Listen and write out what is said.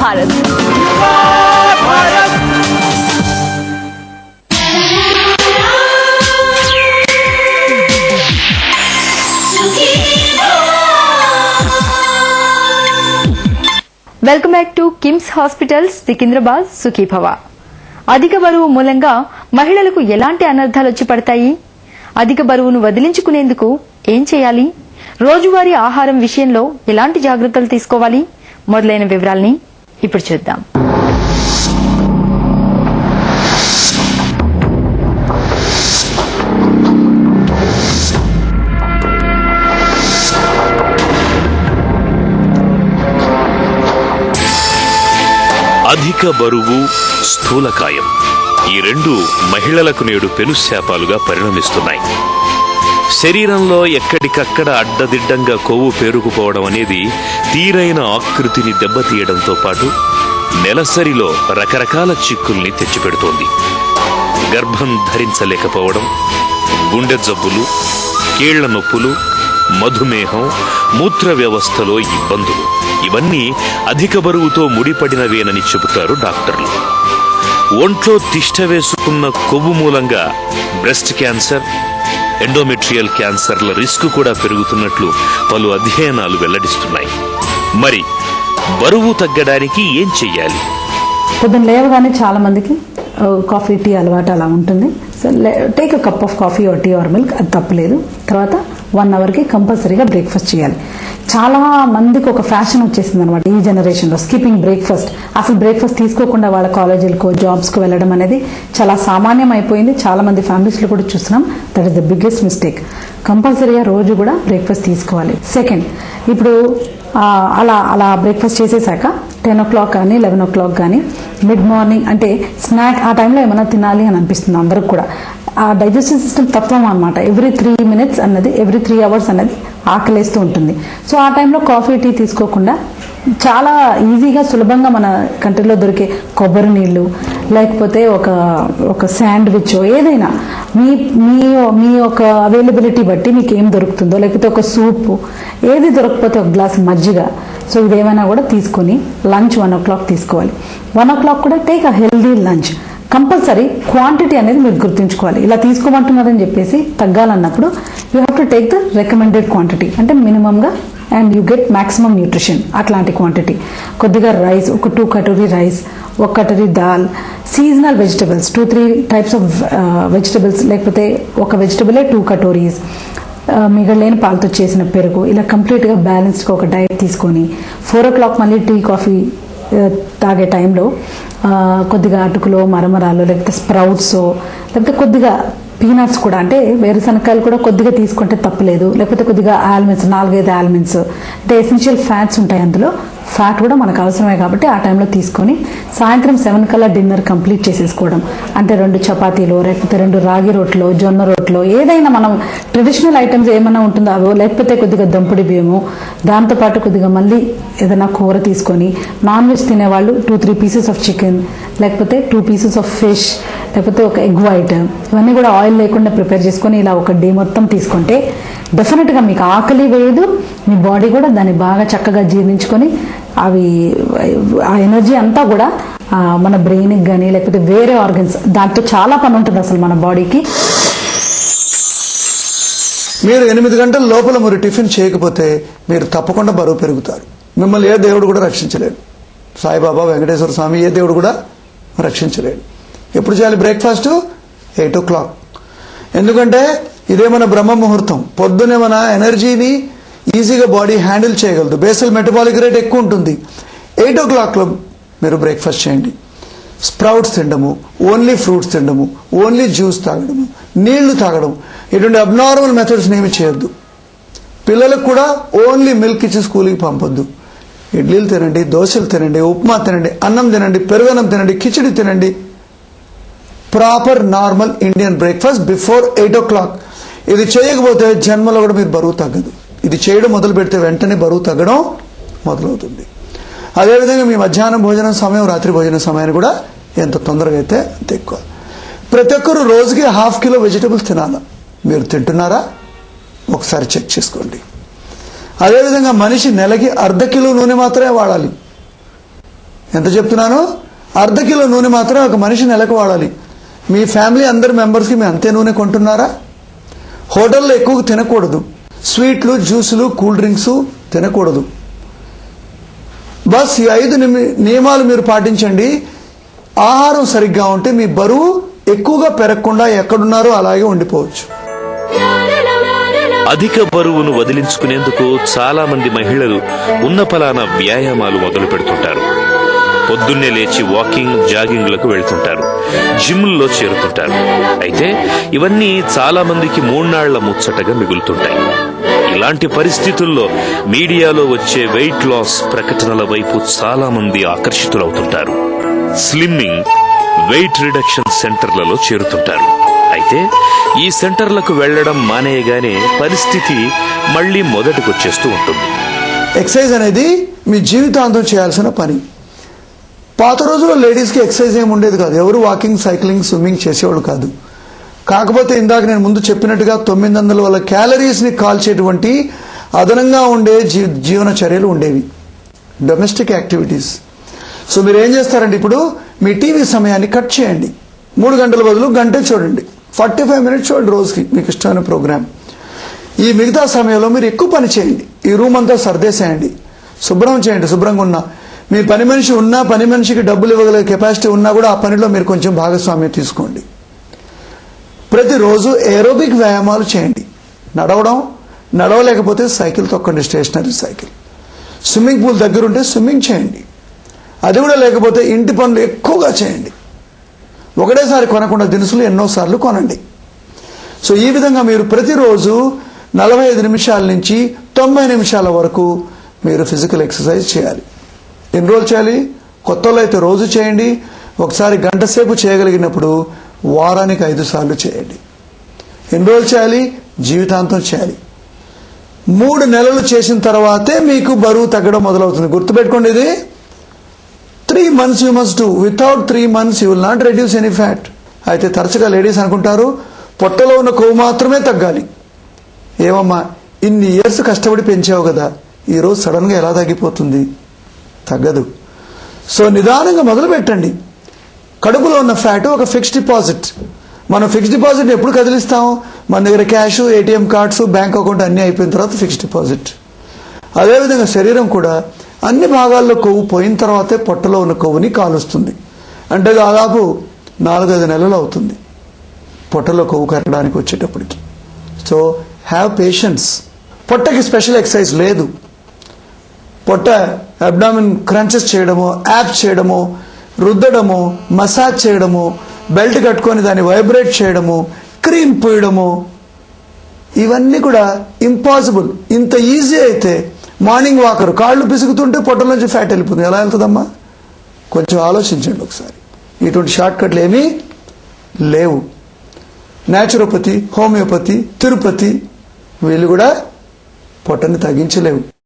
Bharat. Welcome back to KIMS hospitals Secunderabad Sukhibhava. అధిక బరువు మూలంగా మహిళలకు ఎలాంటి అనర్థాలు వచ్చి పడతాయి? అధిక బరువును వదిలించుకునేందుకు ఏం చేయాలి? రోజువారీ ఆహారం విషయంలో ఎలాంటి జాగ్రత్తలు తీసుకోవాలి? మొదలైన వివరాల్ని ఇప్పుడు చూద్దాం. అధిక బరువు, స్థూలకాయం ఈ రెండు మహిళలకు నేడు పెనుశాపాలుగా పరిణమిస్తున్నాయి. శరీరంలో ఎక్కడికక్కడ అడ్డదిడ్డంగా కొవ్వు పేరుకుపోవడం అనేది తీరైన ఆకృతిని దెబ్బతీయడంతో పాటు నెలసరిలో రకరకాల చిక్కుల్ని తెచ్చిపెడుతోంది. గర్భం ధరించలేకపోవడం, గుండె జబ్బులు, కీళ్ల నొప్పులు, మధుమేహం, మూత్ర వ్యవస్థలో ఇబ్బందులు ఇవన్నీ అధిక బరువుతో ముడిపడినవేనని చెబుతారు డాక్టర్లు. ఒంట్లో తిష్ట వేసుకున్న కొవ్వు మూలంగా బ్రెస్ట్ క్యాన్సర్, ఎండోమెట్రియల్ క్యాన్సర్ల రిస్క్ కూడా పెరుగుతున్నట్లు పలు అధ్యయనాలు వెల్లడిస్తున్నాయి. మరి బరువు తగ్గడానికి ఏం చెయ్యాలి? పొద్దున్న లేవగానే చాలా మందికి కాఫీ టీ అలవాటు అలా ఉంటుంది. So take a cup of coffee or tea or milk, అది తప్పలేదు. తర్వాత 1 అవర్కి కంపల్సరీగా బ్రేక్ఫాస్ట్ చేయాలి. చాలా మందికి ఒక ఫ్యాషన్ వచ్చేసింది అనమాట ఈ జనరేషన్లో, స్కిప్పింగ్ బ్రేక్ఫాస్ట్. అసలు బ్రేక్ఫాస్ట్ తీసుకోకుండా వాళ్ళ కాలేజీలకు, జాబ్స్కు వెళ్ళడం అనేది చాలా సామాన్యం అయిపోయింది. చాలా మంది ఫ్యామిలీస్లో కూడా చూస్తున్నాం. That is the biggest mistake. కంపల్సరీగా రోజు కూడా బ్రేక్ఫాస్ట్ తీసుకోవాలి. సెకండ్, ఇప్పుడు అలా బ్రేక్ఫాస్ట్ చేసేసాక 10 o'clock కానీ 11 o'clock కానీ మిడ్ మార్నింగ్ అంటే స్నాక్, ఆ టైంలో ఏమైనా తినాలి అని అనిపిస్తుంది అందరికి కూడా. ఆ డైజెస్టివ్ సిస్టమ్ తత్వం అనమాట. ఎవ్రీ 3 minutes అన్నది, ఎవ్రీ 3 hours అన్నది ఆకలేస్తూ ఉంటుంది. సో ఆ టైంలో కాఫీ టీ తీసుకోకుండా చాలా ఈజీగా సులభంగా మన కంట్రీలో దొరికే కొబ్బరి నీళ్ళు, లేకపోతే ఒక శాండ్విచ్, ఏదైనా మీ యొక్క అవైలబిలిటీ బట్టి మీకు ఏం దొరుకుతుందో, లేకపోతే ఒక సూపు, ఏది దొరకకపోతే ఒక గ్లాస్ మజ్జిగ, సో ఇదేమైనా కూడా తీసుకొని లంచ్ 1 o'clock తీసుకోవాలి. 1 o'clock కూడా take a healthy lunch. Compulsory quantity అనేది మీరు గుర్తుంచుకోవాలి. ఇలా తీసుకోమంటున్నారని చెప్పేసి తగ్గాలన్నప్పుడు you have to take the recommended quantity, అంటే మినిమంగా and you get maximum nutrition అట్లాంటి క్వాంటిటీ. కొద్దిగా రైస్, ఒక 2 కటోరీ రైస్, 1 కటోరీ దాల్, seasonal vegetables, 2-3 types of vegetables, లేకపోతే ఒక వెజిటబులే 2 కటోరీస్, మిగలేని పాలతో చేసిన పెరుగు, ఇలా కంప్లీట్గా బ్యాలెన్స్డ్గా ఒక డైట్ తీసుకొని 4 o'clock మళ్ళీ టీ కాఫీ తాగే టైంలో కొద్దిగా అటుకులో, మరమరాలు, లేకపోతే స్ప్రౌట్స్, లేకపోతే కొద్దిగా పీనట్స్ కూడా, అంటే వేరుశనకాయలు కూడా కొద్దిగా తీసుకుంటే తప్పలేదు. లేకపోతే కొద్దిగా ఆల్మండ్స్, 4-5 ఆల్మండ్స్, అంటే ఎసెన్షియల్ ఫ్యాట్స్ ఉంటాయి అందులో. ఫ్యాట్ కూడా మనకు అవసరమే కాబట్టి ఆ టైంలో తీసుకొని సాయంత్రం 7 కల్లా డిన్నర్ కంప్లీట్ చేసేసుకోవడం. అంటే 2 చపాతీలు, లేకపోతే 2 రాగి రొట్టెలు, జొన్న రొట్టెలు, ఏదైనా మనం ట్రెడిషనల్ ఐటమ్స్ ఏమైనా ఉంటుందో అవో, లేకపోతే కొద్దిగా దంపుడి బియ్యము, దాంతోపాటు కొద్దిగా మళ్ళీ ఏదైనా కూర తీసుకొని, నాన్ వెజ్ తినేవాళ్ళు 2-3 pieces ఆఫ్ చికెన్, లేకపోతే 2 pieces ఆఫ్ ఫిష్, లేకపోతే ఒక ఎగ్ వైట్, ఇవన్నీ కూడా ఆయిల్ లేకుండా ప్రిపేర్ చేసుకొని ఇలా ఒక డే మొత్తం తీసుకుంటే డెఫినెట్గా మీకు ఆకలి వేయదు, మీ బాడీ కూడా దాన్ని బాగా చక్కగా జీర్ణించుకొని అవి ఆ ఎనర్జీ అంతా కూడా మన బ్రెయిన్కి కానీ, లేకపోతే వేరే ఆర్గన్స్, దాంతో చాలా పని ఉంటుంది అసలు మన బాడీకి. మీరు 8 గంటల లోపల మీరు టిఫిన్ చేయకపోతే మీరు తప్పకుండా బరువు పెరుగుతారు. మిమ్మల్ని ఏ దేవుడు కూడా రక్షించలేడు. సాయిబాబా, వెంకటేశ్వర స్వామి, ఏ దేవుడు కూడా రక్షించలేడు. ఎప్పుడు చేయాలి బ్రేక్ఫాస్ట్? 8 o'clock. ఎందుకంటే ఇదే మన బ్రహ్మ ముహూర్తం. పొద్దునే మన ఎనర్జీని ఈజీగా బాడీ హ్యాండిల్ చేయగలదు. బేసల్ మెటబాలిక్ రేట్ ఎక్కువ ఉంటుంది. 8 o'clockలో మీరు బ్రేక్ఫాస్ట్ చేయండి. స్ప్రౌట్స్ తినడము, ఓన్లీ ఫ్రూట్స్ తినడము, ఓన్లీ జ్యూస్ తాగడము, నీళ్లు తాగడం, ఇటువంటి అబ్నార్మల్ మెథడ్స్ ఏమి చేయొద్దు. పిల్లలకు కూడా ఓన్లీ మిల్క్ ఇచ్చి స్కూల్కి పంపొద్దు. ఇడ్లీలు తినండి, దోశలు తినండి, ఉప్మా తినండి, అన్నం తినండి, పెరుగన్నం తినండి, కిచిడి తినండి. Proper normal Indian breakfast before 8 o'clock. ఇది చేయకపోతే జన్మలో కూడా మీరు బరువు తగ్గదు. ఇది చేయడం మొదలు పెడితే వెంటనే బరువు తగ్గడం మొదలవుతుంది. అదేవిధంగా మీ మధ్యాహ్నం భోజనం సమయం, రాత్రి భోజన సమయాన్ని కూడా ఎంత తొందరగా అయితే అంత ఎక్కువ. ప్రతి ఒక్కరు రోజుకి 1/2 kilo వెజిటబుల్స్ తినాలి. మీరు తింటున్నారా? ఒకసారి చెక్ చేసుకోండి. అదేవిధంగా మనిషి నెలకి 1/2 kilo నూనె మాత్రమే వాడాలి. ఎంత చెప్తున్నాను? అర్ధ కిలో నూనె మాత్రం ఒక మనిషి నెలకు వాడాలి. మీ ఫ్యామిలీ అందరి మెంబర్స్కి మీరు అంతే నూనె కొంటున్నారా? హోటల్లో ఎక్కువ తినకూడదు. స్వీట్లు, జ్యూసులు, కూల్ డ్రింక్స్ తినకూడదు. బస్ ఈ 5 నియమాలు మీరు పాటించండి. ఆహారం సరిగ్గా ఉంటే మీ బరువు ఎక్కువగా పెరగకుండా ఎక్కడున్నారో అలాగే ఉండిపోవచ్చు. అధిక బరువును వదిలించుకునేందుకు చాలా మంది మహిళలు ఉన్నపలాన వ్యాయామాలు మొదలు పెడుతుంటారు. పొద్దున్నే లేచి వాకింగ్, జాగింగ్లకు వెళ్తుంటారు. జిమ్ల్లో చేరుతుంటారు. అయితే ఇవన్నీ చాలా మందికి 3 నాళ్ల ముచ్చటగా మిగులుతుంటాయి. ఇలాంటి పరిస్థితుల్లో మీడియాలో వచ్చే వెయిట్ లాస్ ప్రకటనల వైపు చాలా మంది ఆకర్షితులవుతుంటారు. స్లిమ్మింగ్, వెయిట్ రిడక్షన్ సెంటర్లలో చేరుతుంటారు. అయితే ఈ సెంటర్లకు వెళ్లడం మానేయగానే పరిస్థితి మళ్లీ మొదటికొచ్చేస్తూ ఉంటుంది. ఎక్సర్సైజ్ అనేది మీ జీవితాంతం చేయాల్సిన పని. పాత రోజుల్లో లేడీస్కి ఎక్సర్సైజ్ ఏమి ఉండేది కాదు. ఎవరు వాకింగ్, సైక్లింగ్, స్విమ్మింగ్ చేసేవాళ్ళు కాదు. కాకపోతే ఇందాక నేను ముందు చెప్పినట్టుగా 900 వల్ల క్యాలరీస్ని కాల్చేటువంటి అదనంగా ఉండే జీవన చర్యలు ఉండేవి, డొమెస్టిక్ యాక్టివిటీస్. సో మీరు ఏం చేస్తారంటే ఇప్పుడు మీ టీవీ సమయాన్ని కట్ చేయండి. 3 గంటల బదులు గంటే చూడండి. 45 మినిట్స్ చూడండి రోజుకి, మీకు ఇష్టమైన ప్రోగ్రామ్. ఈ మిగతా సమయంలో మీరు ఎక్కువ పని చేయండి. ఈ రూమ్ అంతా సర్దేసేయండి, శుభ్రం చేయండి. శుభ్రంగా ఉన్నా మీ పని మనిషి ఉన్నా, పని మనిషికి డబ్బులు ఇవ్వగలిగే కెపాసిటీ ఉన్నా కూడా ఆ పనిలో మీరు కొంచెం భాగస్వామ్యం తీసుకోండి. ప్రతిరోజు ఏరోబిక్ వ్యాయామాలు చేయండి. నడవలేకపోతే సైకిల్ తొక్కండి, స్టేషనరీ సైకిల్. స్విమ్మింగ్ పూల్ దగ్గర ఉంటే స్విమ్మింగ్ చేయండి. అది కూడా లేకపోతే ఇంటి పనులు ఎక్కువగా చేయండి. ఒకటేసారి కొనకుండా దినుసులు ఎన్నోసార్లు కొనండి. సో ఈ విధంగా మీరు ప్రతిరోజు 45 నిమిషాల నుంచి 90 నిమిషాల వరకు మీరు ఫిజికల్ ఎక్సర్సైజ్ చేయాలి. ఎన్ని రోజులు చేయాలి? కొత్త వాళ్ళు అయితే రోజు చేయండి. ఒకసారి గంట సేపు చేయగలిగినప్పుడు వారానికి 5 సార్లు చేయండి. ఎన్ని రోజులు చేయాలి? జీవితాంతం చేయాలి. 3 నెలలు చేసిన తర్వాతే మీకు బరువు తగ్గడం మొదలవుతుంది. గుర్తుపెట్టుకోండి, ఇది 3 months you must do. Without 3 months you will not reduce any fat. అయితే తరచుగా లేడీస్ అనుకుంటారు పొట్టలో ఉన్న కొవ్వు మాత్రమే తగ్గాలి. ఏమమ్మా, ఇన్ని ఇయర్స్ కష్టపడి పెంచావు కదా, ఈరోజు సడన్గా ఎలా తగ్గిపోతుంది? తగ్గదు. సో నిదానంగా మొదలు పెట్టండి. కడుపులో ఉన్న ఫ్యాట్ ఒక ఫిక్స్డ్ డిపాజిట్. మనం ఫిక్స్డ్ డిపాజిట్ ఎప్పుడు కదిలిస్తాం? మన దగ్గర cash, ATM cards, bank account అన్నీ అయిపోయిన తర్వాత ఫిక్స్డ్ డిపాజిట్. అదేవిధంగా శరీరం కూడా అన్ని భాగాల్లో కొవ్వు పోయిన తర్వాతే పొట్టలో ఉన్న కొవ్వుని కాలుస్తుంది. అంటే దాదాపు 4-5 నెలలు అవుతుంది పొట్టలో కొవ్వు కరగడానికి వచ్చేటప్పటికి. So have patience. పొట్టకి స్పెషల్ ఎక్సర్సైజ్ లేదు. పొట్ట అబ్డామిన్ క్రంచెస్ చేయడము, యాప్స్ చేయడము, రుద్దడము, మసాజ్ చేయడము, బెల్ట్ కట్టుకొని దాన్ని వైబ్రేట్ చేయడము, క్రీమ్ పూయడము, ఇవన్నీ కూడా ఇంపాసిబుల్. ఇంత ఈజీ అయితే మార్నింగ్ వాకర్ కాళ్ళు పిసుకుతుంటే పొట్టల నుంచి ఫ్యాట్ వెళ్ళిపోతుంది. ఎలా వెళ్తుందమ్మా? కొంచెం ఆలోచించండి ఒకసారి. ఇటువంటి షార్ట్ కట్లు ఏమీ లేవు. న్యాచురోపతి, హోమియోపతి, తిరుపతి వీళ్ళు కూడా పొట్టని తగ్గించలేవు.